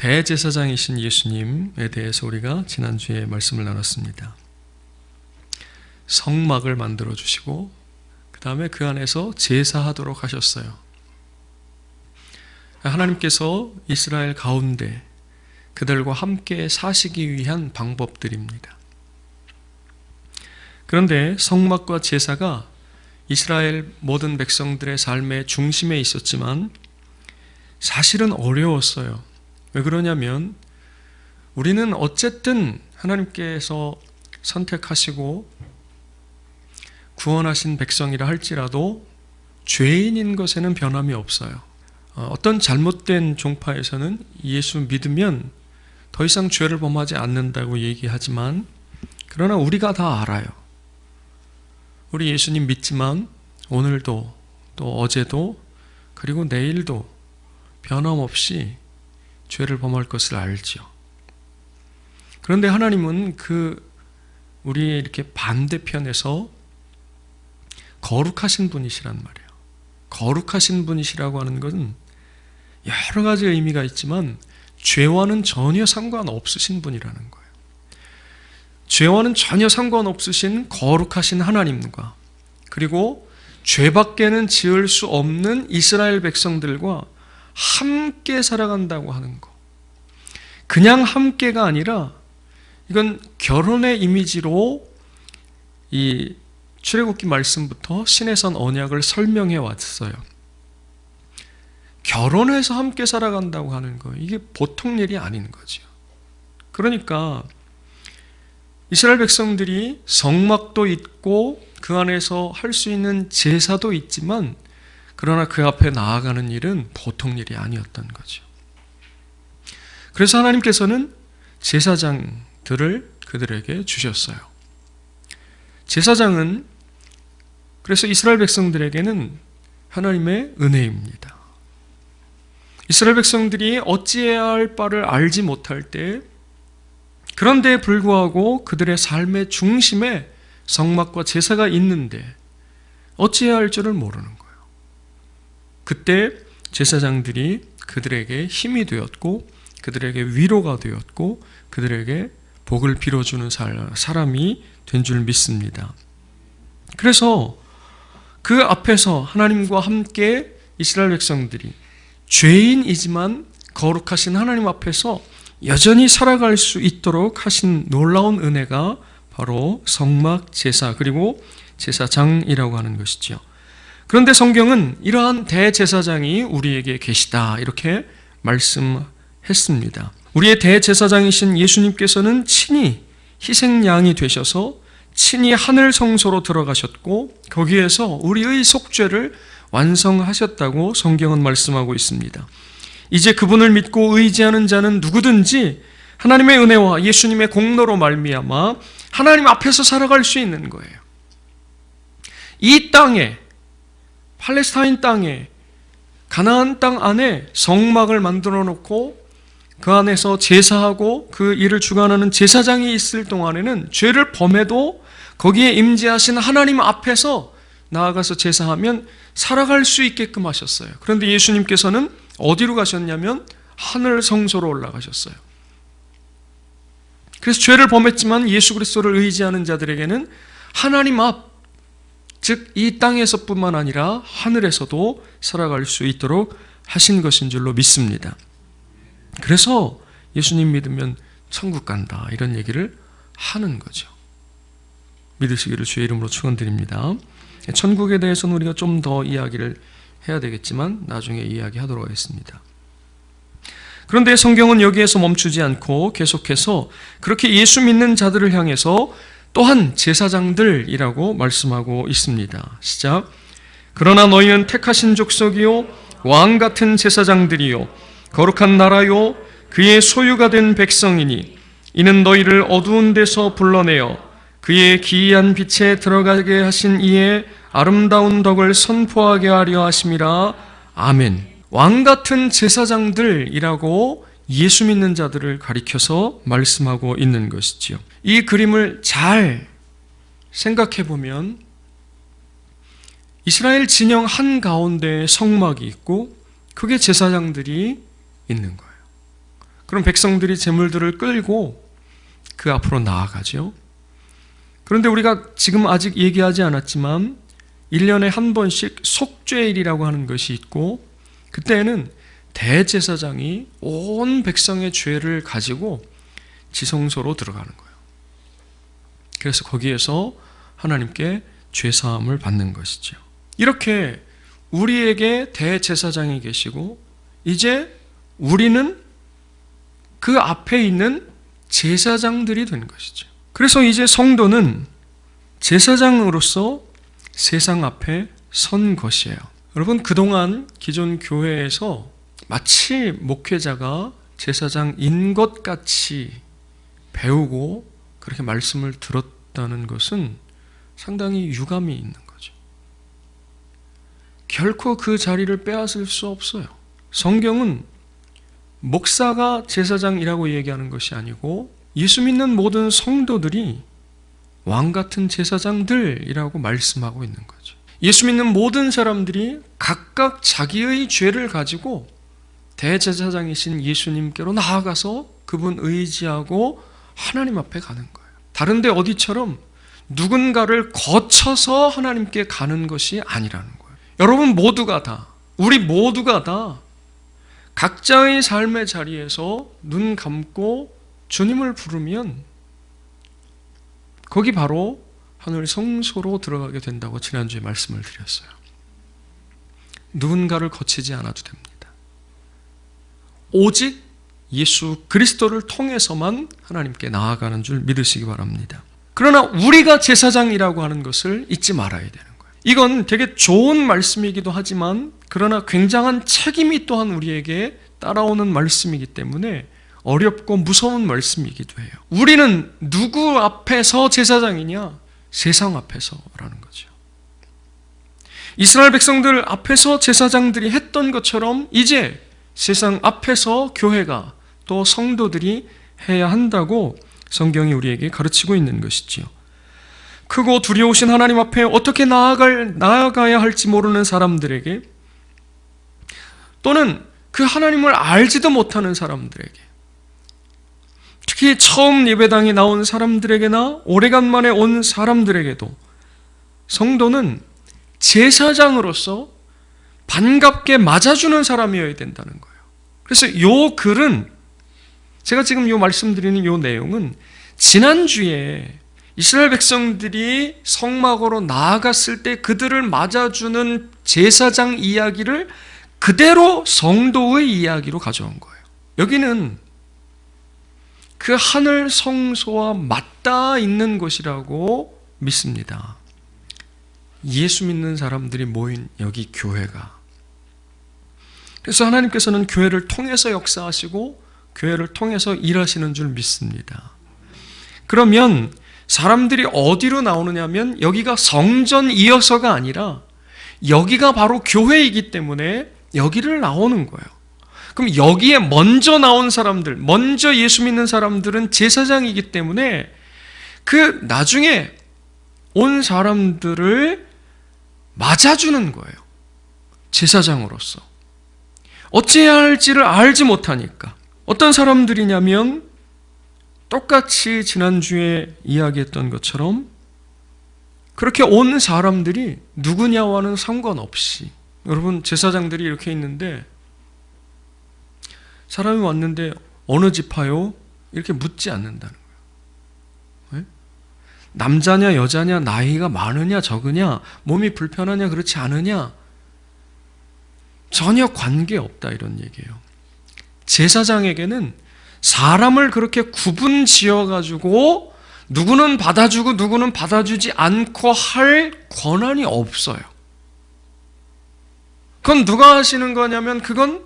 대제사장이신 예수님에 대해서 우리가 지난주에 말씀을 나눴습니다. 성막을 만들어 주시고 그 다음에 그 안에서 제사하도록 하셨어요. 하나님께서 이스라엘 가운데 그들과 함께 사시기 위한 방법들입니다. 그런데 성막과 제사가 이스라엘 모든 백성들의 삶의 중심에 있었지만 사실은 어려웠어요. 왜 그러냐면 우리는 어쨌든 하나님께서 선택하시고 구원하신 백성이라 할지라도 죄인인 것에는 변함이 없어요. 어떤 잘못된 종파에서는 예수 믿으면 더 이상 죄를 범하지 않는다고 얘기하지만 그러나 우리가 다 알아요. 우리 예수님 믿지만 오늘도 또 어제도 그리고 내일도 변함없이 죄를 범할 것을 알죠. 그런데 하나님은 우리의 이렇게 반대편에서 거룩하신 분이시란 말이에요. 거룩하신 분이시라고 하는 것은 여러 가지 의미가 있지만 죄와는 전혀 상관없으신 분이라는 거예요. 죄와는 전혀 상관없으신 거룩하신 하나님과 그리고 죄밖에는 지을 수 없는 이스라엘 백성들과 함께 살아간다고 하는 거. 그냥 함께가 아니라 이건 결혼의 이미지로 이 출애굽기 말씀부터 신해선 언약을 설명해 왔어요. 결혼해서 함께 살아간다고 하는 거, 이게 보통 일이 아닌 거죠. 그러니까 이스라엘 백성들이 성막도 있고 그 안에서 할 수 있는 제사도 있지만 그러나 그 앞에 나아가는 일은 보통 일이 아니었던 거죠. 그래서 하나님께서는 제사장들을 그들에게 주셨어요. 제사장은 그래서 이스라엘 백성들에게는 하나님의 은혜입니다. 이스라엘 백성들이 어찌해야 할 바를 알지 못할 때 그런데에 불구하고 그들의 삶의 중심에 성막과 제사가 있는데 어찌해야 할 줄을 모르는 거예요. 그때 제사장들이 그들에게 힘이 되었고 그들에게 위로가 되었고 그들에게 복을 빌어주는 사람이 된 줄 믿습니다. 그래서 그 앞에서 하나님과 함께 이스라엘 백성들이 죄인이지만 거룩하신 하나님 앞에서 여전히 살아갈 수 있도록 하신 놀라운 은혜가 바로 성막 제사 그리고 제사장이라고 하는 것이죠. 그런데 성경은 이러한 대제사장이 우리에게 계시다 이렇게 말씀했습니다. 우리의 대제사장이신 예수님께서는 친히 희생양이 되셔서 친히 하늘 성소로 들어가셨고 거기에서 우리의 속죄를 완성하셨다고 성경은 말씀하고 있습니다. 이제 그분을 믿고 의지하는 자는 누구든지 하나님의 은혜와 예수님의 공로로 말미암아 하나님 앞에서 살아갈 수 있는 거예요. 이 땅에 팔레스타인 땅에 가나안 땅 안에 성막을 만들어 놓고 그 안에서 제사하고 그 일을 주관하는 제사장이 있을 동안에는 죄를 범해도 거기에 임재하신 하나님 앞에서 나아가서 제사하면 살아갈 수 있게끔 하셨어요. 그런데 예수님께서는 어디로 가셨냐면 하늘 성소로 올라가셨어요. 그래서 죄를 범했지만 예수 그리스도를 의지하는 자들에게는 하나님 앞, 즉 이 땅에서뿐만 아니라 하늘에서도 살아갈 수 있도록 하신 것인 줄로 믿습니다. 그래서 예수님 믿으면 천국 간다 이런 얘기를 하는 거죠. 믿으시기를 주의 이름으로 축원드립니다. 천국에 대해서는 우리가 좀 더 이야기를 해야 되겠지만 나중에 이야기하도록 하겠습니다. 그런데 성경은 여기에서 멈추지 않고 계속해서 그렇게 예수 믿는 자들을 향해서 또한 제사장들이라고 말씀하고 있습니다. 시작. 그러나 너희는 택하신 족속이요 왕 같은 제사장들이요 거룩한 나라요 그의 소유가 된 백성이니 이는 너희를 어두운 데서 불러내어 그의 기이한 빛에 들어가게 하신 이의 아름다운 덕을 선포하게 하려 하심이라. 아멘. 왕 같은 제사장들이라고 예수 믿는 자들을 가리켜서 말씀하고 있는 것이지요. 이 그림을 잘 생각해 보면 이스라엘 진영 한가운데 성막이 있고 그게 제사장들이 있는 거예요. 그럼 백성들이 제물들을 끌고 그 앞으로 나아가죠. 그런데 우리가 지금 아직 얘기하지 않았지만 1년에 한 번씩 속죄일이라고 하는 것이 있고, 그때는 대제사장이 온 백성의 죄를 가지고 지성소로 들어가는 거예요. 그래서 거기에서 하나님께 죄사함을 받는 것이죠. 이렇게 우리에게 대제사장이 계시고 이제 우리는 그 앞에 있는 제사장들이 된 것이죠. 그래서 이제 성도는 제사장으로서 세상 앞에 선 것이에요. 여러분, 그동안 기존 교회에서 마치 목회자가 제사장인 것 같이 배우고 그렇게 말씀을 들었다는 것은 상당히 유감이 있는 거죠. 결코 그 자리를 빼앗을 수 없어요. 성경은 목사가 제사장이라고 얘기하는 것이 아니고 예수 믿는 모든 성도들이 왕 같은 제사장들이라고 말씀하고 있는 거죠. 예수 믿는 모든 사람들이 각각 자기의 죄를 가지고 대제사장이신 예수님께로 나아가서 그분 의지하고 하나님 앞에 가는 거예요. 다른데 어디처럼 누군가를 거쳐서 하나님께 가는 것이 아니라는 거예요. 여러분 모두가 다, 우리 모두가 다 각자의 삶의 자리에서 눈 감고 주님을 부르면 거기 바로 하늘 성소로 들어가게 된다고 지난주에 말씀을 드렸어요. 누군가를 거치지 않아도 됩니다. 오직 예수 그리스도를 통해서만 하나님께 나아가는 줄 믿으시기 바랍니다. 그러나 우리가 제사장이라고 하는 것을 잊지 말아야 되는 거예요. 이건 되게 좋은 말씀이기도 하지만 그러나 굉장한 책임이 또한 우리에게 따라오는 말씀이기 때문에 어렵고 무서운 말씀이기도 해요. 우리는 누구 앞에서 제사장이냐? 세상 앞에서라는 거죠. 이스라엘 백성들 앞에서 제사장들이 했던 것처럼 이제 세상 앞에서 교회가 또 성도들이 해야 한다고 성경이 우리에게 가르치고 있는 것이지요. 크고 두려우신 하나님 앞에 어떻게 나아가야 할지 모르는 사람들에게, 또는 그 하나님을 알지도 못하는 사람들에게, 특히 처음 예배당에 나온 사람들에게나 오래간만에 온 사람들에게도 성도는 제사장으로서 반갑게 맞아주는 사람이어야 된다는 거예요. 그래서 이 글은, 제가 지금 이 말씀드리는 이 내용은 지난주에 이스라엘 백성들이 성막으로 나아갔을 때 그들을 맞아주는 제사장 이야기를 그대로 성도의 이야기로 가져온 거예요. 여기는 그 하늘 성소와 맞닿아 있는 곳이라고 믿습니다. 예수 믿는 사람들이 모인 여기 교회가. 그래서 하나님께서는 교회를 통해서 역사하시고 교회를 통해서 일하시는 줄 믿습니다. 그러면 사람들이 어디로 나오느냐면 여기가 성전이어서가 아니라 여기가 바로 교회이기 때문에 여기를 나오는 거예요. 그럼 여기에 먼저 나온 사람들, 먼저 예수 믿는 사람들은 제사장이기 때문에 그 나중에 온 사람들을 맞아주는 거예요. 제사장으로서. 어찌해야 할지를 알지 못하니까. 어떤 사람들이냐면 똑같이 지난주에 이야기했던 것처럼 그렇게 온 사람들이 누구냐와는 상관없이, 여러분 제사장들이 이렇게 있는데 사람이 왔는데 어느 지파요? 이렇게 묻지 않는다는 거예요. 네? 남자냐 여자냐, 나이가 많으냐 적으냐, 몸이 불편하냐 그렇지 않으냐, 전혀 관계없다 이런 얘기예요. 제사장에게는 사람을 그렇게 구분 지어가지고 누구는 받아주고 누구는 받아주지 않고 할 권한이 없어요. 그건 누가 하시는 거냐면 그건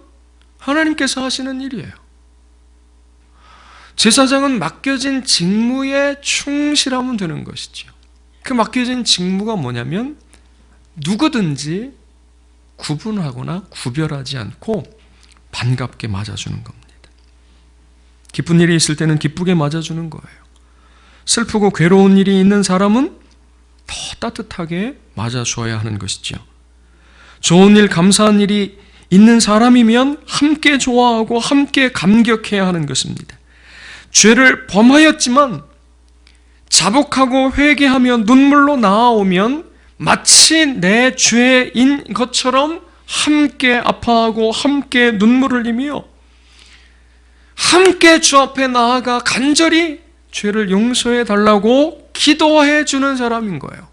하나님께서 하시는 일이에요. 제사장은 맡겨진 직무에 충실하면 되는 것이죠. 그 맡겨진 직무가 뭐냐면 누구든지 구분하거나 구별하지 않고 반갑게 맞아주는 겁니다. 기쁜 일이 있을 때는 기쁘게 맞아주는 거예요. 슬프고 괴로운 일이 있는 사람은 더 따뜻하게 맞아줘야 하는 것이죠. 좋은 일, 감사한 일이 있는 사람이면 함께 좋아하고 함께 감격해야 하는 것입니다. 죄를 범하였지만 자복하고 회개하며 눈물로 나아오면 마치 내 죄인 것처럼 함께 아파하고 함께 눈물을 흘리며 함께 주 앞에 나아가 간절히 죄를 용서해 달라고 기도해 주는 사람인 거예요.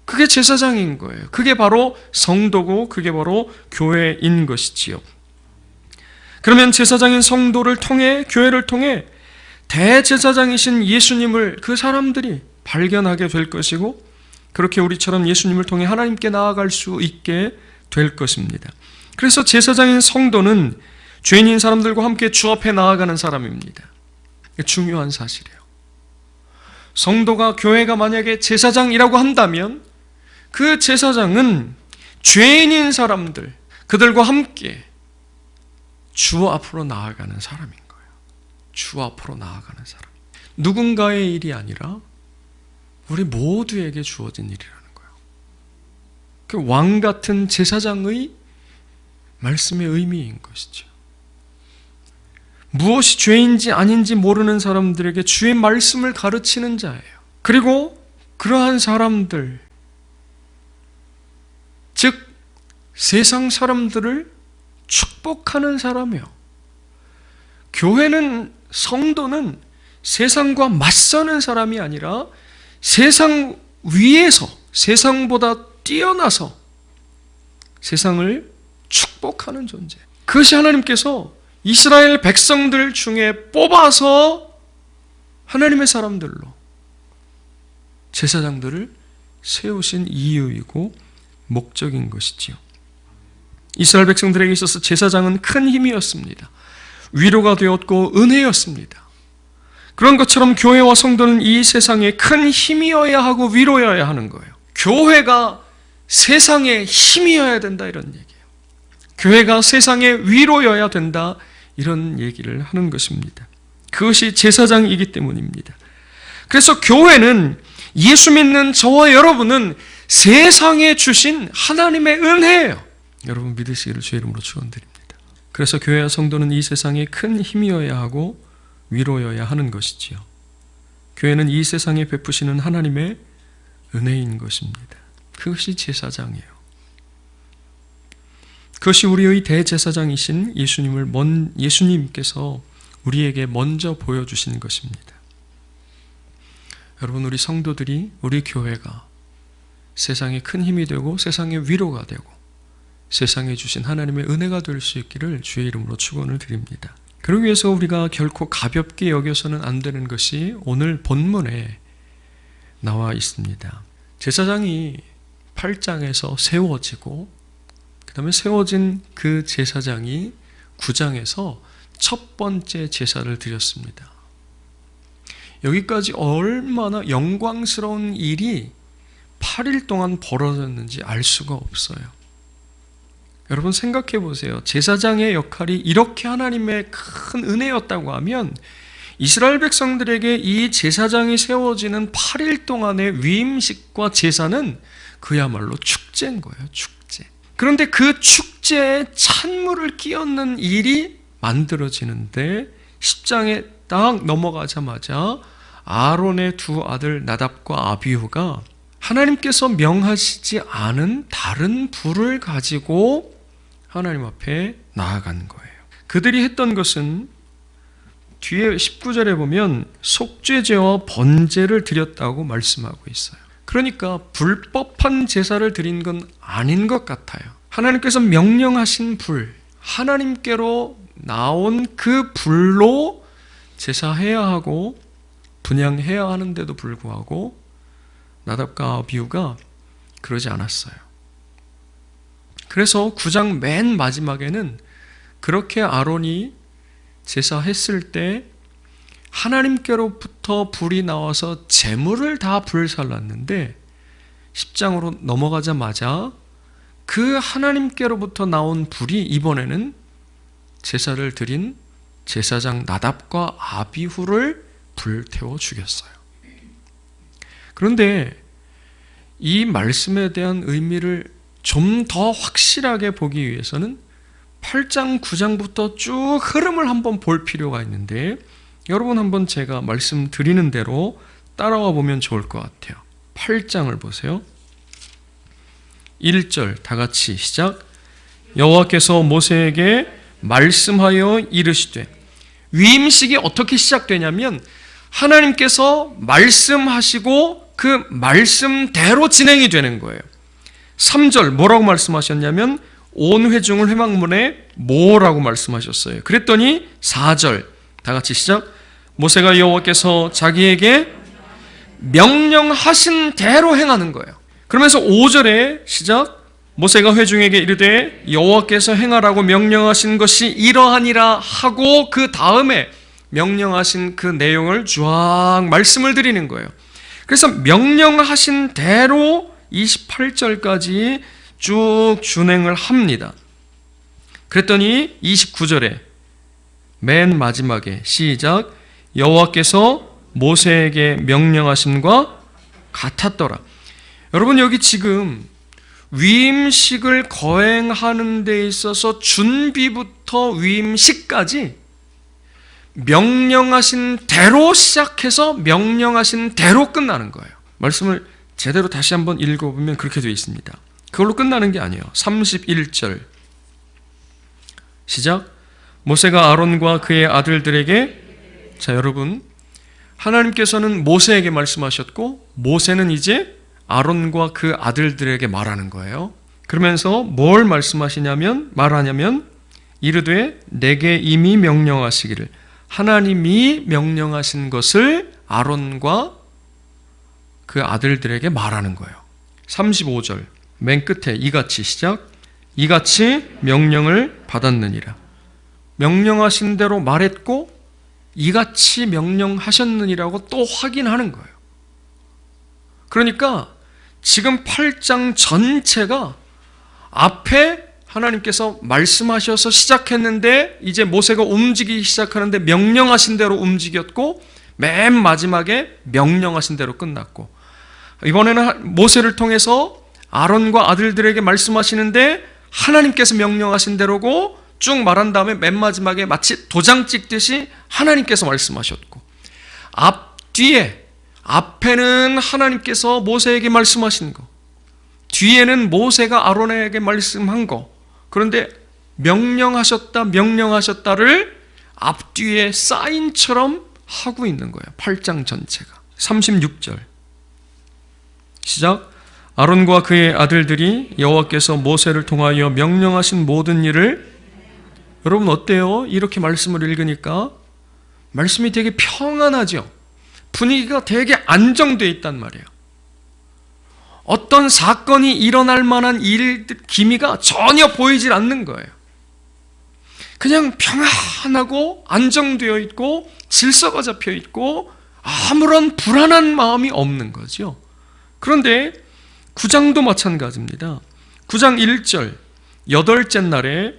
그게 제사장인 거예요. 그게 바로 성도고 그게 바로 교회인 것이지요. 그러면 제사장인 성도를 통해, 교회를 통해 대제사장이신 예수님을 그 사람들이 발견하게 될 것이고, 그렇게 우리처럼 예수님을 통해 하나님께 나아갈 수 있게 될 것입니다. 그래서 제사장인 성도는 죄인인 사람들과 함께 주 앞에 나아가는 사람입니다. 중요한 사실이에요. 성도가, 교회가 만약에 제사장이라고 한다면 그 제사장은 죄인인 사람들, 그들과 함께 주 앞으로 나아가는 사람인 거예요. 주 앞으로 나아가는 사람. 누군가의 일이 아니라 우리 모두에게 주어진 일이라는 거예요. 그 왕 같은 제사장의 말씀의 의미인 것이죠. 무엇이 죄인지 아닌지 모르는 사람들에게 주의 말씀을 가르치는 자예요. 그리고 그러한 사람들, 즉 세상 사람들을 축복하는 사람이요. 교회는, 성도는 세상과 맞서는 사람이 아니라 세상 위에서, 세상보다 뛰어나서 세상을 축복하는 존재. 그것이 하나님께서 이스라엘 백성들 중에 뽑아서 하나님의 사람들로 제사장들을 세우신 이유이고 목적인 것이지요. 이스라엘 백성들에게 있어서 제사장은 큰 힘이었습니다. 위로가 되었고 은혜였습니다. 그런 것처럼 교회와 성도는 이 세상에 큰 힘이어야 하고 위로여야 하는 거예요. 교회가 세상의 힘이어야 된다, 이런 얘기예요. 교회가 세상의 위로여야 된다, 이런 얘기를 하는 것입니다. 그것이 제사장이기 때문입니다. 그래서 교회는, 예수 믿는 저와 여러분은 세상에 주신 하나님의 은혜예요. 여러분 믿으시기를 주의 이름으로 축원드립니다. 그래서 교회와 성도는 이 세상에 큰 힘이어야 하고 위로여야 하는 것이지요. 교회는 이 세상에 베푸시는 하나님의 은혜인 것입니다. 그것이 제사장이에요. 그것이 우리의 대제사장이신 예수님께서 우리에게 먼저 보여주신 것입니다. 여러분, 우리 성도들이, 우리 교회가 세상에 큰 힘이 되고 세상의 위로가 되고 세상에 주신 하나님의 은혜가 될 수 있기를 주의 이름으로 축원을 드립니다. 그러기 위해서 우리가 결코 가볍게 여겨서는 안 되는 것이 오늘 본문에 나와 있습니다. 제사장이 8장에서 세워지고, 그 다음에 세워진 그 제사장이 9장에서 첫 번째 제사를 드렸습니다. 여기까지 얼마나 영광스러운 일이 8일 동안 벌어졌는지 알 수가 없어요. 여러분 생각해 보세요. 제사장의 역할이 이렇게 하나님의 큰 은혜였다고 하면 이스라엘 백성들에게 이 제사장이 세워지는 8일 동안의 위임식과 제사는 그야말로 축제인 거예요. 축제. 그런데 그 축제에 찬물을 끼얹는 일이 만들어지는데 10장에 딱 넘어가자마자 아론의 두 아들 나답과 아비후가 하나님께서 명하시지 않은 다른 불을 가지고 하나님 앞에 나아간 거예요. 그들이 했던 것은 뒤에 19절에 보면 속죄제와 번제를 드렸다고 말씀하고 있어요. 그러니까 불법한 제사를 드린 건 아닌 것 같아요. 하나님께서 명령하신 불, 하나님께로 나온 그 불로 제사해야 하고 분향해야 하는데도 불구하고 나답과 아비후가 그러지 않았어요. 그래서 9장 맨 마지막에는 그렇게 아론이 제사했을 때 하나님께로부터 불이 나와서 제물을 다 불살랐는데 10장으로 넘어가자마자 그 하나님께로부터 나온 불이 이번에는 제사를 드린 제사장 나답과 아비후를 불태워 죽였어요. 그런데 이 말씀에 대한 의미를 좀 더 확실하게 보기 위해서는 8장, 9장부터 쭉 흐름을 한번 볼 필요가 있는데 여러분 한번 제가 말씀드리는 대로 따라와 보면 좋을 것 같아요. 8장을 보세요. 1절 다 같이 시작. 여호와께서 모세에게 말씀하여 이르시되, 위임식이 어떻게 시작되냐면 하나님께서 말씀하시고 그 말씀대로 진행이 되는 거예요. 3절 뭐라고 말씀하셨냐면 온 회중을 회막문에 모으라고 말씀하셨어요. 그랬더니 4절 다 같이 시작. 모세가 여호와께서 자기에게 명령하신 대로 행하는 거예요. 그러면서 5절에 시작. 모세가 회중에게 이르되 여호와께서 행하라고 명령하신 것이 이러하니라 하고 그 다음에 명령하신 그 내용을 쫙 말씀을 드리는 거예요. 그래서 명령하신 대로 28절까지 쭉 준행을 합니다. 그랬더니 29절에 맨 마지막에 시작. 여호와께서 모세에게 명령하심과 같았더라. 여러분 여기 지금 위임식을 거행하는 데 있어서 준비부터 위임식까지 명령하신 대로 시작해서 명령하신 대로 끝나는 거예요. 말씀을 제대로 다시 한번 읽어보면 그렇게 되어 있습니다. 그걸로 끝나는 게 아니에요. 31절 시작. 모세가 아론과 그의 아들들에게, 자 여러분, 하나님께서는 모세에게 말씀하셨고 모세는 이제 아론과 그 아들들에게 말하는 거예요. 그러면서 뭘 말하냐면 이르되 내게 이미 명령하시기를, 하나님이 명령하신 것을 아론과 그 아들들에게 말하는 거예요. 35절 맨 끝에 이같이 시작. 이같이 명령을 받았느니라. 명령하신 대로 말했고 이같이 명령하셨느니라고 또 확인하는 거예요. 그러니까 지금 8장 전체가 앞에 하나님께서 말씀하셔서 시작했는데 이제 모세가 움직이기 시작하는데 명령하신 대로 움직였고 맨 마지막에 명령하신 대로 끝났고, 이번에는 모세를 통해서 아론과 아들들에게 말씀하시는데 하나님께서 명령하신 대로고 쭉 말한 다음에 맨 마지막에 마치 도장 찍듯이 하나님께서 말씀하셨고, 앞에는 하나님께서 모세에게 말씀하신 거, 뒤에는 모세가 아론에게 말씀한 거. 그런데 명령하셨다를 앞뒤에 사인처럼 하고 있는 거예요. 8장 전체가. 36절 시작. 아론과 그의 아들들이 여호와께서 모세를 통하여 명령하신 모든 일을, 여러분 어때요? 이렇게 말씀을 읽으니까 말씀이 되게 평안하죠. 분위기가 되게 안정되어 있단 말이에요. 어떤 사건이 일어날 만한 기미가 전혀 보이질 않는 거예요. 그냥 평안하고 안정되어 있고 질서가 잡혀 있고 아무런 불안한 마음이 없는 거죠. 그런데 9장도 마찬가지입니다. 9장 1절 8째 날에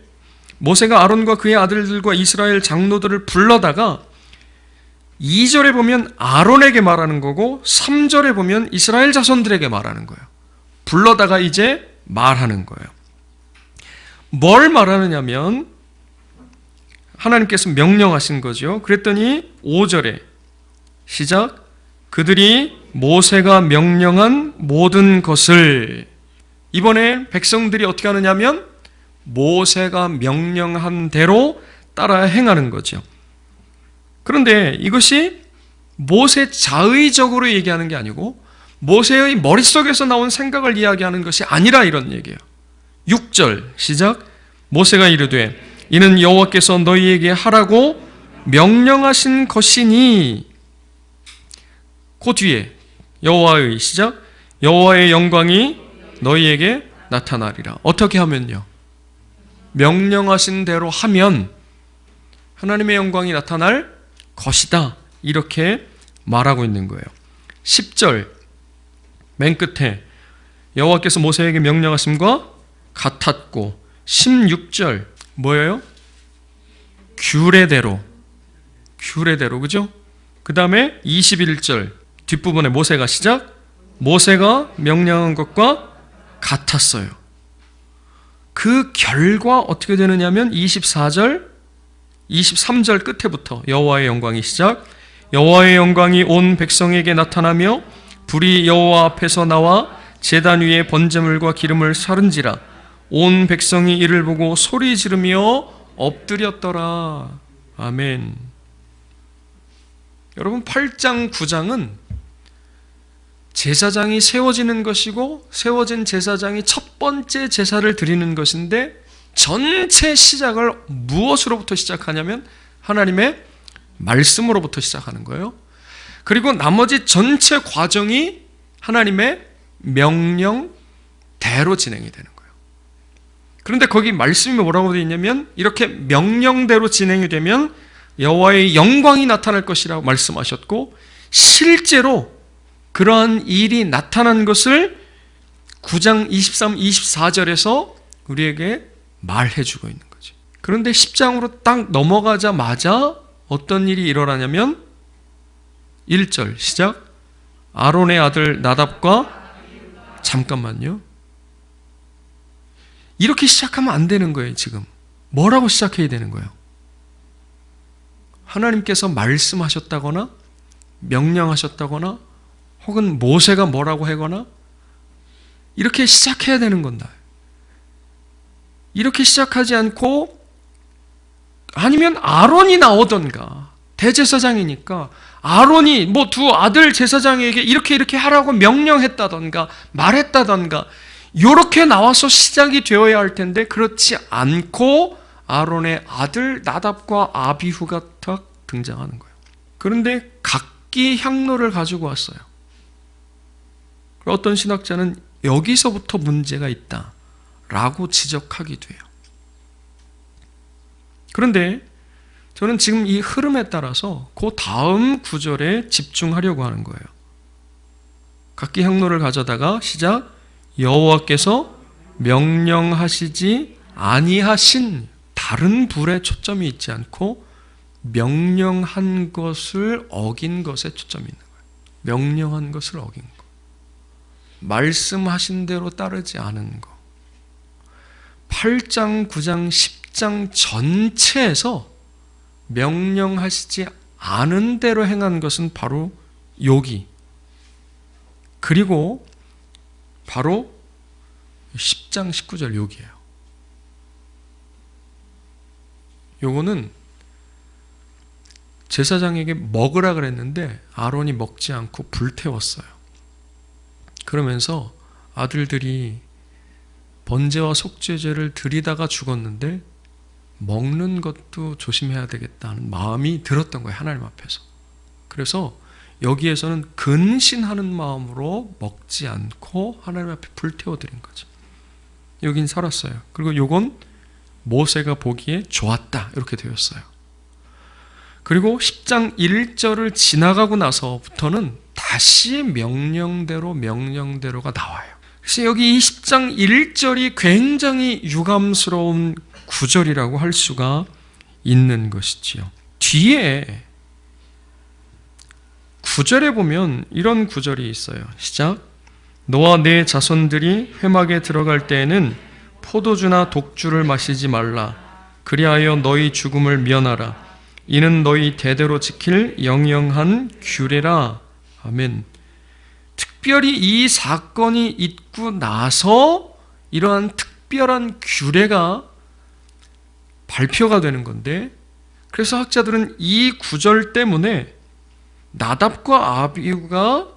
모세가 아론과 그의 아들들과 이스라엘 장로들을 불러다가 2절에 보면 아론에게 말하는 거고 3절에 보면 이스라엘 자손들에게 말하는 거예요. 불러다가 이제 말하는 거예요. 뭘 말하느냐면 하나님께서 명령하신 거죠. 그랬더니 5절에 시작. 그들이 모세가 명령한 모든 것을, 이번에 백성들이 어떻게 하느냐면 모세가 명령한 대로 따라 행하는 거죠. 그런데 이것이 모세 자의적으로 얘기하는 게 아니고 모세의 머릿속에서 나온 생각을 이야기하는 것이 아니라 이런 얘기예요. 6절 시작. 모세가 이르되 이는 여호와께서 너희에게 하라고 명령하신 것이니, 그 뒤에 여호와의 시작. 여호와의 영광이 너희에게 나타나리라. 어떻게 하면요? 명령하신 대로 하면 하나님의 영광이 나타날 것이다. 이렇게 말하고 있는 거예요. 10절 맨 끝에 여호와께서 모세에게 명령하심과 같았고, 16절 뭐예요? 규례대로, 그죠? 그 다음에 21절 뒷부분에 모세가 시작. 모세가 명령한 것과 같았어요. 그 결과 어떻게 되느냐면 24절, 23절 끝에부터 여호와의 영광이 시작. 여호와의 영광이 온 백성에게 나타나며 불이 여호와 앞에서 나와 제단 위에 번제물과 기름을 사른지라. 온 백성이 이를 보고 소리 지르며 엎드렸더라. 아멘. 여러분, 8장 9장은 제사장이 세워지는 것이고 세워진 제사장이 첫 번째 제사를 드리는 것인데 전체 시작을 무엇으로부터 시작하냐면 하나님의 말씀으로부터 시작하는 거예요. 그리고 나머지 전체 과정이 하나님의 명령대로 진행이 되는 거예요. 그런데 거기 말씀이 뭐라고 되어 있냐면 이렇게 명령대로 진행이 되면 여호와의 영광이 나타날 것이라고 말씀하셨고, 실제로 그러한 일이 나타난 것을 9장 23, 24절에서 우리에게 말해주고 있는 거죠. 그런데 10장으로 딱 넘어가자마자 어떤 일이 일어나냐면 1절 시작. 아론의 아들 나답과, 잠깐만요, 이렇게 시작하면 안 되는 거예요. 지금 뭐라고 시작해야 되는 거예요? 하나님께서 말씀하셨다거나 명령하셨다거나 혹은 모세가 뭐라고 하거나 이렇게 시작해야 되는 건다. 이렇게 시작하지 않고, 아니면 아론이 나오던가, 대제사장이니까 아론이 뭐 두 아들 제사장에게 이렇게 하라고 명령했다던가 말했다던가 이렇게 나와서 시작이 되어야 할 텐데, 그렇지 않고 아론의 아들 나답과 아비후가 딱 등장하는 거예요. 그런데 각기 향로를 가지고 왔어요. 어떤 신학자는 여기서부터 문제가 있다라고 지적하기도 해요. 그런데 저는 지금 이 흐름에 따라서 그 다음 구절에 집중하려고 하는 거예요. 각기 향로를 가져다가 시작. 여호와께서 명령하시지 아니하신, 다른 불에 초점이 있지 않고 명령한 것을 어긴 것에 초점이 있는 거예요. 명령한 것을 어긴 것, 말씀하신 대로 따르지 않은 것. 8장, 9장, 10장 전체에서 명령하시지 않은 대로 행한 것은 바로 여기, 그리고 바로 10장 19절 여기예요. 요거는 제사장에게 먹으라 그랬는데 아론이 먹지 않고 불태웠어요. 그러면서 아들들이 번제와 속죄제를 드리다가 죽었는데 먹는 것도 조심해야 되겠다는 마음이 들었던 거예요, 하나님 앞에서. 그래서 여기에서는 근신하는 마음으로 먹지 않고 하나님 앞에 불태워드린 거죠. 여긴 살았어요. 그리고 요건 모세가 보기에 좋았다, 이렇게 되었어요. 그리고 10장 1절을 지나가고 나서부터는 다시 명령대로가 나와요. 그래서 여기 이 10장 1절이 굉장히 유감스러운 구절이라고 할 수가 있는 것이지요. 뒤에 9절에 보면 이런 구절이 있어요. 시작. 너와 내 자손들이 회막에 들어갈 때에는 포도주나 독주를 마시지 말라. 그리하여 너희 죽음을 면하라. 이는 너희 대대로 지킬 영영한 규례라. 아멘. 특별히 이 사건이 있고 나서 이러한 특별한 규례가 발표가 되는 건데, 그래서 학자들은 이 구절 때문에 나답과 아비후가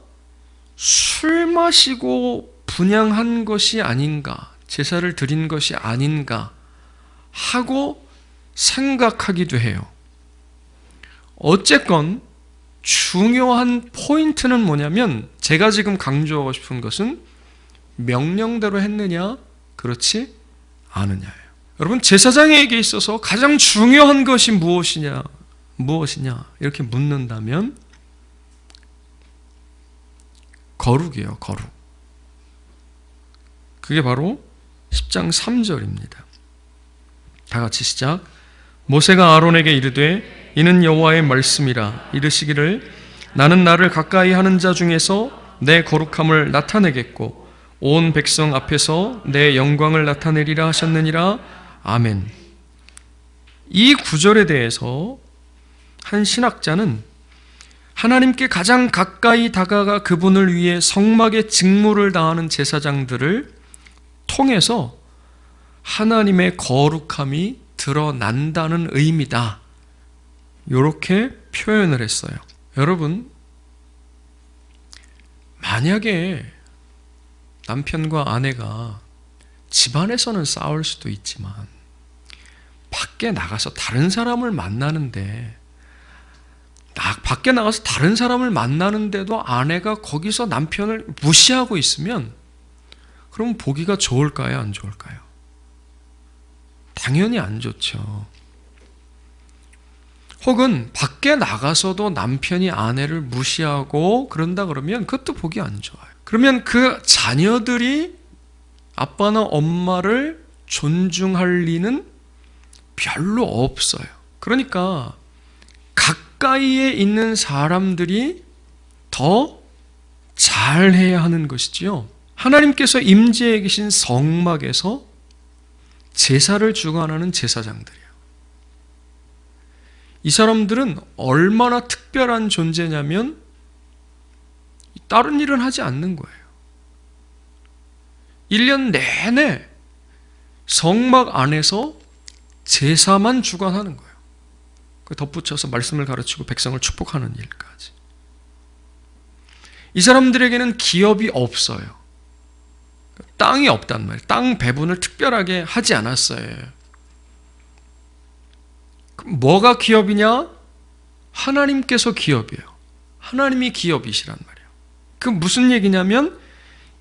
술 마시고 분향한 것이 아닌가, 제사를 드린 것이 아닌가 하고 생각하기도 해요. 어쨌건 중요한 포인트는 뭐냐면, 제가 지금 강조하고 싶은 것은 명령대로 했느냐, 그렇지 않느냐예요. 여러분, 제사장에게 있어서 가장 중요한 것이 무엇이냐 이렇게 묻는다면 거룩이에요. 거룩. 그게 바로 10장 3절입니다. 다 같이 시작. 모세가 아론에게 이르되 이는 여호와의 말씀이라. 이르시기를 나는 나를 가까이 하는 자 중에서 내 거룩함을 나타내겠고 온 백성 앞에서 내 영광을 나타내리라 하셨느니라. 아멘. 이 구절에 대해서 한 신학자는 하나님께 가장 가까이 다가가 그분을 위해 성막의 직무를 다하는 제사장들을 통해서 하나님의 거룩함이 드러난다는 의미다, 이렇게 표현을 했어요. 여러분, 만약에 남편과 아내가 집안에서는 싸울 수도 있지만 밖에 나가서 다른 사람을 만나는데, 밖에 나가서 다른 사람을 만나는데도 아내가 거기서 남편을 무시하고 있으면 그럼 보기가 좋을까요? 안 좋을까요? 당연히 안 좋죠. 혹은 밖에 나가서도 남편이 아내를 무시하고 그런다 그러면 그것도 보기 안 좋아요. 그러면 그 자녀들이 아빠나 엄마를 존중할 리는 별로 없어요. 그러니까 가까이에 있는 사람들이 더 잘해야 하는 것이지요. 하나님께서 임재해 계신 성막에서 제사를 주관하는 제사장들이에요. 이 사람들은 얼마나 특별한 존재냐면 다른 일은 하지 않는 거예요. 1년 내내 성막 안에서 제사만 주관하는 거예요. 덧붙여서 말씀을 가르치고 백성을 축복하는 일까지. 이 사람들에게는 기업이 없어요. 땅이 없단 말이에요. 땅 배분을 특별하게 하지 않았어요. 그럼 뭐가 기업이냐? 하나님께서 기업이에요. 하나님이 기업이시란 말이에요. 그 무슨 얘기냐면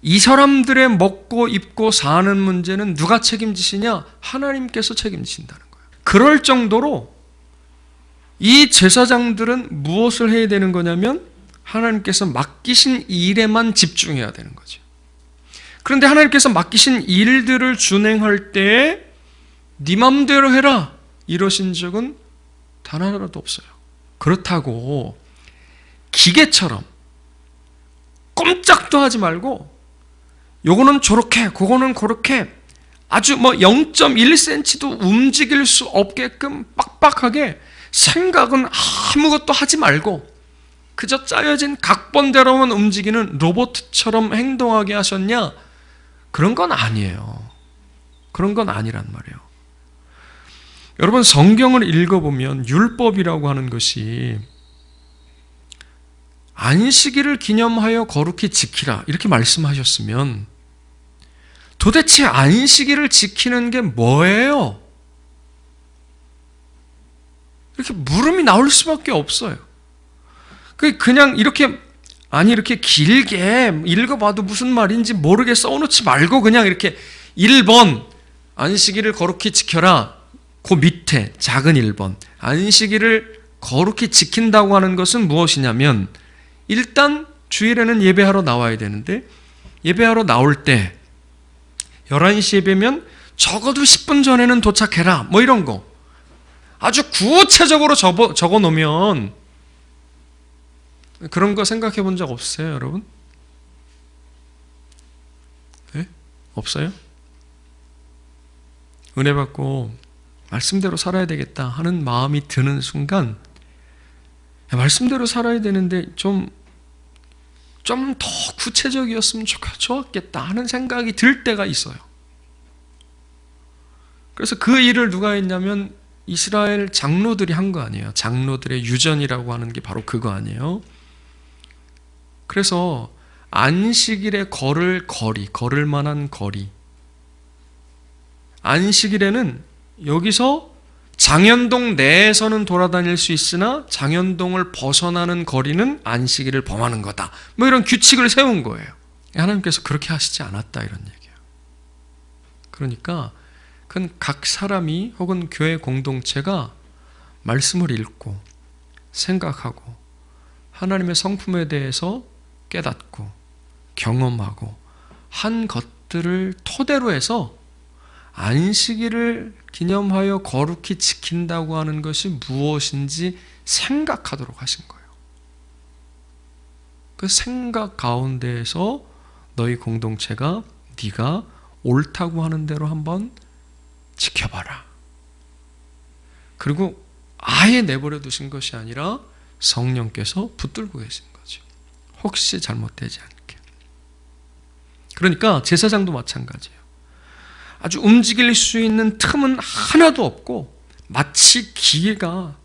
이 사람들의 먹고 입고 사는 문제는 누가 책임지시냐? 하나님께서 책임지신다는 거예요. 그럴 정도로 이 제사장들은 무엇을 해야 되는 거냐면 하나님께서 맡기신 일에만 집중해야 되는 거죠. 그런데 하나님께서 맡기신 일들을 준행할 때에 네 맘대로 해라 이러신 적은 단 하나도 없어요. 그렇다고 기계처럼 꼼짝도 하지 말고 요거는 저렇게 그거는 그렇게 아주 0.1cm도 움직일 수 없게끔 빡빡하게 생각은 아무것도 하지 말고 그저 짜여진 각본대로만 움직이는 로봇처럼 행동하게 하셨냐? 그런 건 아니에요. 그런 건 아니란 말이에요. 여러분, 성경을 읽어보면 율법이라고 하는 것이 안식일을 기념하여 거룩히 지키라 이렇게 말씀하셨으면 도대체 안식일을 지키는 게 뭐예요? 이렇게 물음이 나올 수밖에 없어요. 그냥 이렇게 길게 읽어봐도 무슨 말인지 모르게 써놓지 말고 그냥 이렇게 1번 안식일을 거룩히 지켜라. 그 밑에 작은 1번 안식일을 거룩히 지킨다고 하는 것은 무엇이냐면 일단 주일에는 예배하러 나와야 되는데 예배하러 나올 때 11시 예배면 적어도 10분 전에는 도착해라. 이런 거 아주 구체적으로 적어 놓으면 그런 거 생각해 본 적 없으세요, 여러분? 네? 없어요? 은혜 받고 말씀대로 살아야 되겠다 하는 마음이 드는 순간 말씀대로 살아야 되는데 좀 더 구체적이었으면 좋았겠다 하는 생각이 들 때가 있어요. 그래서 그 일을 누가 했냐면 이스라엘 장로들이 한 거 아니에요. 장로들의 유전이라고 하는 게 바로 그거 아니에요. 그래서 안식일에 걸을 만한 거리. 안식일에는 여기서 장현동 내에서는 돌아다닐 수 있으나 장현동을 벗어나는 거리는 안식일을 범하는 거다. 이런 규칙을 세운 거예요. 하나님께서 그렇게 하시지 않았다 이런 얘기예요. 그러니까 그건 각 사람이 혹은 교회 공동체가 말씀을 읽고 생각하고 하나님의 성품에 대해서 깨닫고 경험하고 한 것들을 토대로 해서 안식일을 기념하여 거룩히 지킨다고 하는 것이 무엇인지 생각하도록 하신 거예요. 그 생각 가운데에서 너희 공동체가 네가 옳다고 하는 대로 한번 지켜봐라. 그리고 아예 내버려 두신 것이 아니라 성령께서 붙들고 계신 거죠. 혹시 잘못되지 않게. 그러니까 제사장도 마찬가지예요. 아주 움직일 수 있는 틈은 하나도 없고 마치 기계가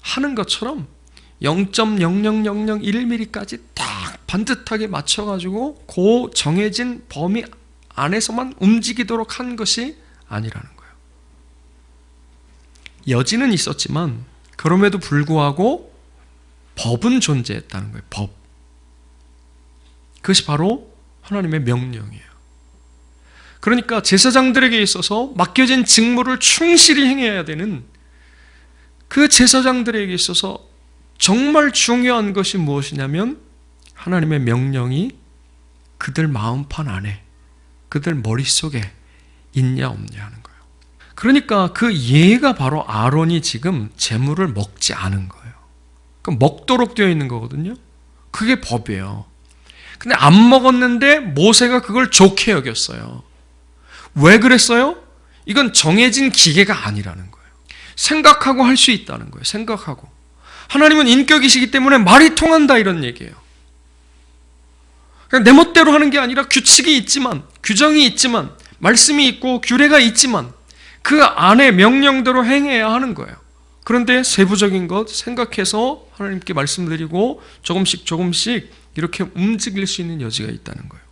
하는 것처럼 0.00001mm까지 딱 반듯하게 맞춰가지고 그 정해진 범위 안에서만 움직이도록 한 것이 아니라는 거예요. 여지는 있었지만 그럼에도 불구하고 법은 존재했다는 거예요. 법. 그것이 바로 하나님의 명령이에요. 그러니까 제사장들에게 있어서 맡겨진 직무를 충실히 행해야 되는 그 제사장들에게 있어서 정말 중요한 것이 무엇이냐면 하나님의 명령이 그들 마음판 안에, 그들 머릿속에 있냐 없냐 하는 거예요. 그러니까 그 예가 바로 아론이 지금 제물을 먹지 않은 거예요. 먹도록 되어 있는 거거든요. 그게 법이에요. 근데 안 먹었는데 모세가 그걸 좋게 여겼어요. 왜 그랬어요? 이건 정해진 기계가 아니라는 거예요. 생각하고 할 수 있다는 거예요. 생각하고. 하나님은 인격이시기 때문에 말이 통한다 이런 얘기예요. 그냥 내 멋대로 하는 게 아니라 규칙이 있지만, 규정이 있지만, 말씀이 있고 규례가 있지만 그 안에 명령대로 행해야 하는 거예요. 그런데 세부적인 것 생각해서 하나님께 말씀드리고 조금씩 이렇게 움직일 수 있는 여지가 있다는 거예요.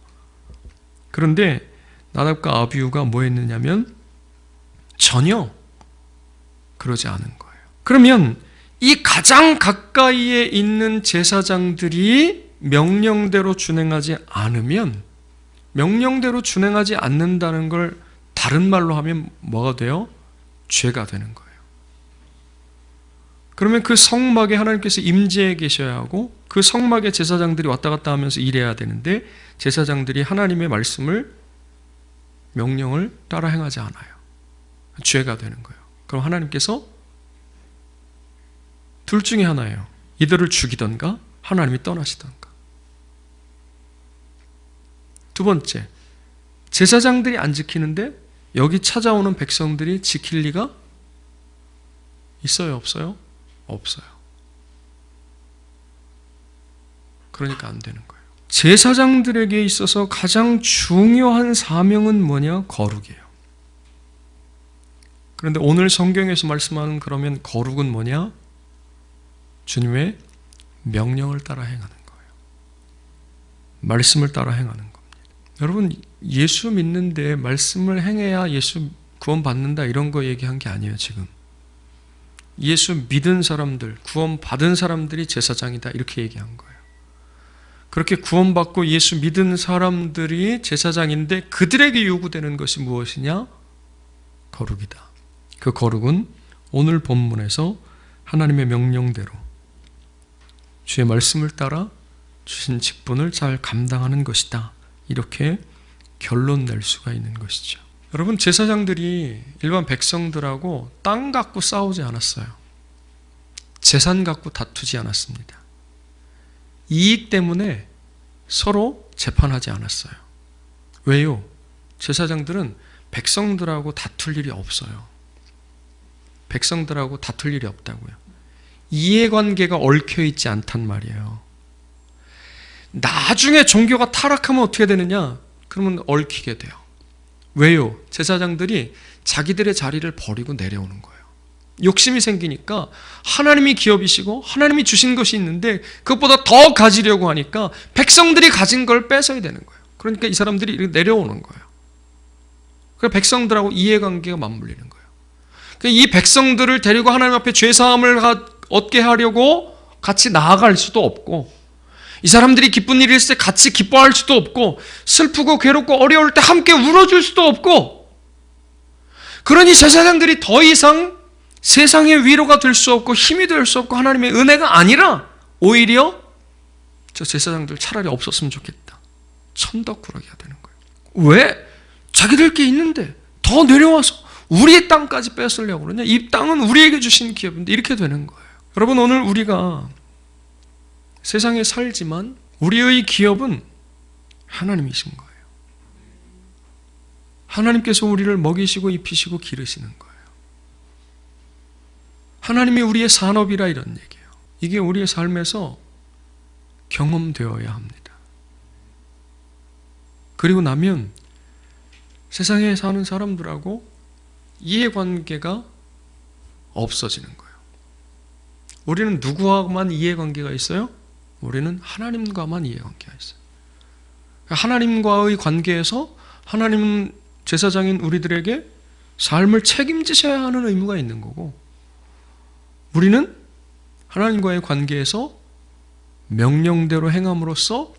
그런데 나답과 아비후가 뭐 했느냐면 전혀 그러지 않은 거예요. 그러면 이 가장 가까이에 있는 제사장들이 명령대로 준행하지 않으면, 명령대로 준행하지 않는다는 걸 다른 말로 하면 뭐가 돼요? 죄가 되는 거예요. 그러면 그 성막에 하나님께서 임재해 계셔야 하고 그 성막에 제사장들이 왔다 갔다 하면서 일해야 되는데 제사장들이 하나님의 말씀을, 명령을 따라 행하지 않아요. 죄가 되는 거예요. 그럼 하나님께서 둘 중에 하나예요. 이들을 죽이던가 하나님이 떠나시던가. 두 번째, 제사장들이 안 지키는데 여기 찾아오는 백성들이 지킬 리가 있어요? 없어요? 없어요. 그러니까 안 되는 거예요. 제사장들에게 있어서 가장 중요한 사명은 뭐냐? 거룩이에요. 그런데 오늘 성경에서 말씀하는 그러면 거룩은 뭐냐? 주님의 명령을 따라 행하는 거예요. 말씀을 따라 행하는 겁니다. 여러분, 예수 믿는데 말씀을 행해야 예수 구원받는다 이런 거 얘기한 게 아니에요, 지금. 예수 믿은 사람들, 구원받은 사람들이 제사장이다 이렇게 얘기한 거예요. 그렇게 구원받고 예수 믿은 사람들이 제사장인데 그들에게 요구되는 것이 무엇이냐? 거룩이다. 그 거룩은 오늘 본문에서 하나님의 명령대로 주의 말씀을 따라 주신 직분을 잘 감당하는 것이다. 이렇게 결론 낼 수가 있는 것이죠. 여러분, 제사장들이 일반 백성들하고 땅 갖고 싸우지 않았어요. 재산 갖고 다투지 않았습니다. 이익 때문에 서로 재판하지 않았어요. 왜요? 제사장들은 백성들하고 다툴 일이 없어요. 백성들하고 다툴 일이 없다고요. 이해관계가 얽혀있지 않단 말이에요. 나중에 종교가 타락하면 어떻게 되느냐? 그러면 얽히게 돼요. 왜요? 제사장들이 자기들의 자리를 버리고 내려오는 거예요. 욕심이 생기니까 하나님이 기업이시고 하나님이 주신 것이 있는데 그것보다 더 가지려고 하니까 백성들이 가진 걸 뺏어야 되는 거예요. 그러니까 이 사람들이 이렇게 내려오는 거예요. 그래서 백성들하고 이해관계가 맞물리는 거예요. 이 백성들을 데리고 하나님 앞에 죄사함을 얻게 하려고 같이 나아갈 수도 없고, 이 사람들이 기쁜 일이 있을 때 같이 기뻐할 수도 없고, 슬프고 괴롭고 어려울 때 함께 울어줄 수도 없고, 그러니 제사장들이 더 이상 세상의 위로가 될 수 없고 힘이 될 수 없고 하나님의 은혜가 아니라 오히려 저 제사장들 차라리 없었으면 좋겠다, 천덕꾸러기가 되는 거예요. 왜? 자기들께 있는데 더 내려와서 우리의 땅까지 뺏으려고 그러냐? 이 땅은 우리에게 주신 기업인데 이렇게 되는 거예요. 여러분, 오늘 우리가 세상에 살지만 우리의 기업은 하나님이신 거예요. 하나님께서 우리를 먹이시고 입히시고 기르시는 거예요. 하나님이 우리의 산업이라 이런 얘기예요. 이게 우리의 삶에서 경험되어야 합니다. 그리고 나면 세상에 사는 사람들하고 이해관계가 없어지는 거예요. 우리는 누구와만 이해관계가 있어요? 우리는 하나님과만 이해관계가 있어요. 하나님과의 관계에서 하나님 제사장인 우리들에게 삶을 책임지셔야 하는 의무가 있는 거고, 우리는 하나님과의 관계에서 명령대로 행함으로써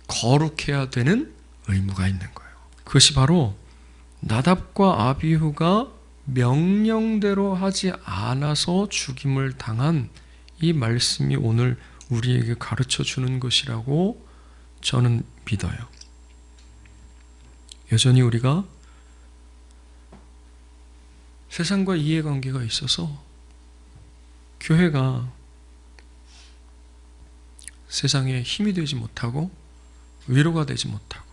거룩해야 되는 의무가 있는 거예요. 그것이 바로 나답과 아비후가 명령대로 하지 않아서 죽임을 당한 이 말씀이 오늘 우리에게 가르쳐 주는 것이라고 저는 믿어요. 여전히 우리가 세상과 이해관계가 있어서 교회가 세상에 힘이 되지 못하고 위로가 되지 못하고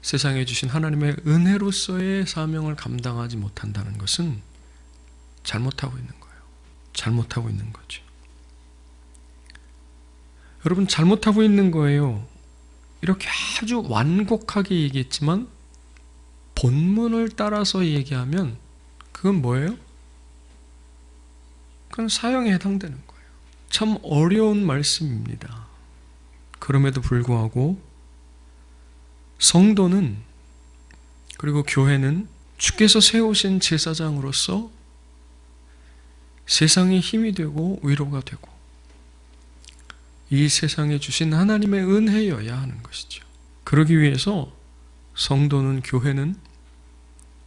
세상에 주신 하나님의 은혜로서의 사명을 감당하지 못한다는 것은 잘못하고 있는 거예요. 잘못하고 있는 거죠. 여러분, 잘못하고 있는 거예요. 이렇게 아주 완곡하게 얘기했지만 본문을 따라서 얘기하면 그건 뭐예요? 그건 사형에 해당되는 거예요. 참 어려운 말씀입니다. 그럼에도 불구하고 성도는, 그리고 교회는 주께서 세우신 제사장으로서 세상에 힘이 되고 위로가 되고 이 세상에 주신 하나님의 은혜여야 하는 것이죠. 그러기 위해서 성도는, 교회는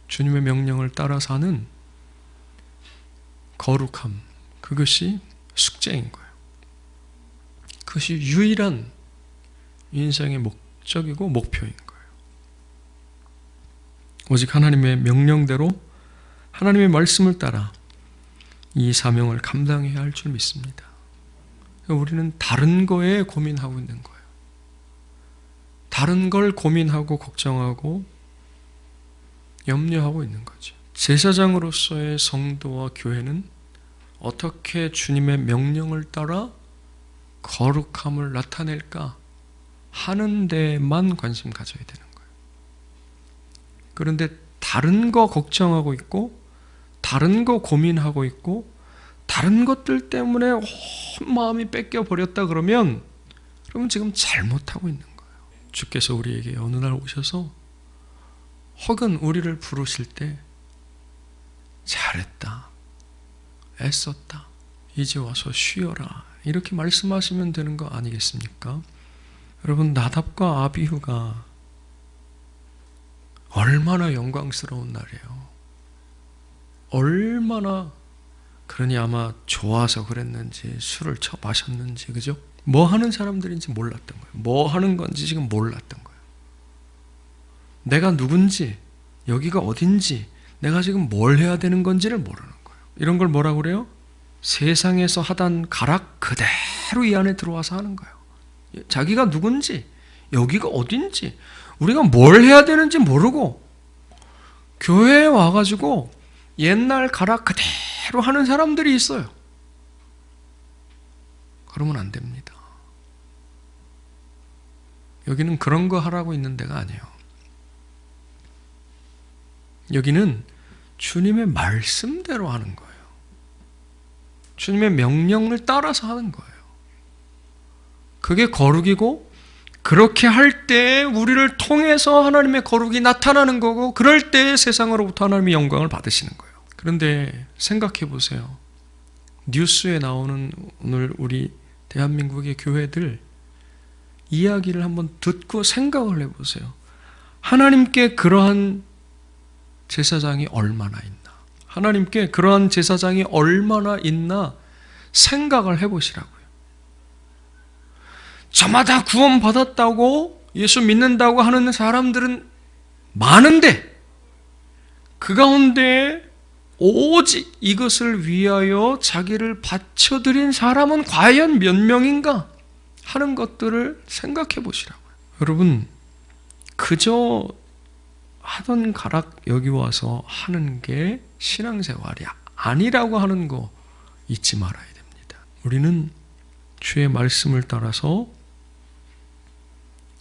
주님의 명령을 따라 사는 거룩함, 그것이 숙제인 거예요. 그것이 유일한 인생의 목적이고 목표인 거예요. 오직 하나님의 명령대로 하나님의 말씀을 따라 이 사명을 감당해야 할 줄 믿습니다. 우리는 다른 거에 고민하고 있는 거예요. 다른 걸 고민하고 걱정하고 염려하고 있는 거죠. 제사장으로서의 성도와 교회는 어떻게 주님의 명령을 따라 거룩함을 나타낼까 하는 데만 관심 가져야 되는 거예요. 그런데 다른 거 걱정하고 있고 다른 거 고민하고 있고 다른 것들 때문에 온 마음이 뺏겨버렸다 그러면 지금 잘못하고 있는 거예요. 주께서 우리에게 어느 날 오셔서 혹은 우리를 부르실 때 잘했다, 애썼다, 이제 와서 쉬어라 이렇게 말씀하시면 되는 거 아니겠습니까? 여러분, 나답과 아비후가 얼마나 영광스러운 날이에요. 얼마나, 그러니 아마 좋아서 그랬는지 술을 마셨는지, 그죠? 뭐 하는 사람들인지 몰랐던 거예요. 뭐 하는 건지 지금 몰랐던 거예요. 내가 누군지, 여기가 어딘지, 내가 지금 뭘 해야 되는 건지를 모르는 거예요. 이런 걸 뭐라고 그래요? 세상에서 하던 가락 그대로 이 안에 들어와서 하는 거예요. 자기가 누군지, 여기가 어딘지, 우리가 뭘 해야 되는지 모르고 교회에 와가지고 옛날 가락 그대로 하는 사람들이 있어요. 그러면 안 됩니다. 여기는 그런 거 하라고 있는 데가 아니에요. 여기는 주님의 말씀대로 하는 거예요. 주님의 명령을 따라서 하는 거예요. 그게 거룩이고, 그렇게 할 때 우리를 통해서 하나님의 거룩이 나타나는 거고, 그럴 때 세상으로부터 하나님의 영광을 받으시는 거예요. 그런데 생각해 보세요. 뉴스에 나오는 오늘 우리 대한민국의 교회들 이야기를 한번 듣고 생각을 해보세요. 하나님께 그러한 제사장이 얼마나 있나? 하나님께 그러한 제사장이 얼마나 있나 생각을 해보시라고요. 저마다 구원받았다고 예수 믿는다고 하는 사람들은 많은데 그 가운데 오직 이것을 위하여 자기를 바쳐드린 사람은 과연 몇 명인가 하는 것들을 생각해 보시라고요. 여러분, 그저 하던 가락 여기 와서 하는 게 신앙생활이 아니라고 하는 거 잊지 말아야 됩니다. 우리는 주의 말씀을 따라서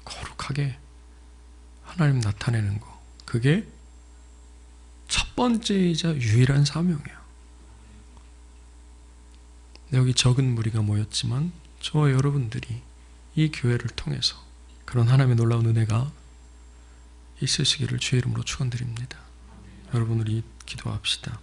거룩하게 하나님 나타내는 거, 그게 첫 번째이자 유일한 사명이에요. 여기 적은 무리가 모였지만 저와 여러분들이 이 교회를 통해서 그런 하나님의 놀라운 은혜가 있으시기를 주의 이름으로 축원드립니다. 여러분, 우리 기도합시다.